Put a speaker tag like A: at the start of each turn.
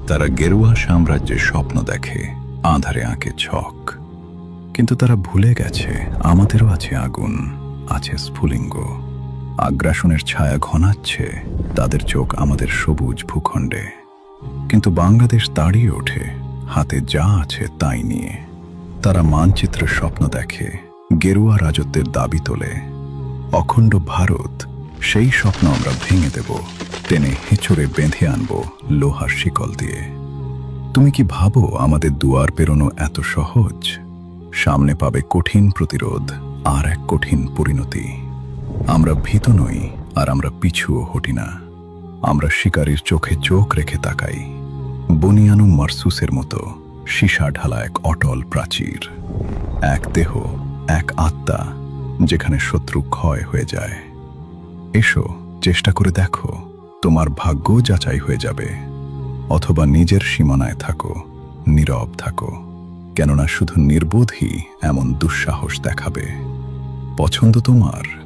A: তারা গেরুয়া সাম্রাজ্যের স্বপ্ন দেখে, আঁধারে আঁকে ছক। কিন্তু তারা ভুলে গেছে আমাদেরও আছে আগুন, আছে স্ফুলিঙ্গ। আগ্রাসনের ছায়া ঘনাচ্ছে তাদের চোখ আমাদের সবুজ ভূখণ্ডে। কিন্তু বাংলাদেশ দাঁড়িয়ে ওঠে হাতে যা আছে তাই নিয়ে। তারা মানচিত্রের স্বপ্ন দেখে, গেরুয়া রাজত্বের দাবি তোলে। অখণ্ড ভারত, সেই স্বপ্ন আমরা ভেঙে দেব, টেনে হেঁচড়ে বেঁধে আনব লোহার শিকল দিয়ে। তুমি কি ভাবো আমাদের দুয়ার পেরোনো এত সহজ? সামনে পাবে কঠিন প্রতিরোধ, আর এক কঠিন পরিণতি। আমরা ভীত নই, আর আমরা পিছুও হটি না। আমরা শিকারীর চোখে চোখ রেখে তাকাই, বনিয়ানু মারসুসের মতো সীসা ঢালা এক অটল প্রাচীর। এক দেহ, এক আত্মা, যেখানে শত্রু ক্ষয় হয়ে যায়। এসো, চেষ্টা করে দেখো, তোমার ভাগ্য যাচাই হয়ে যাবে। অথবা নিজের সীমানায় থাকো, নীরব থাকো, কেননা শুধু নির্বোধই এমন দুঃসাহস দেখাবে। পছন্দ তোমার?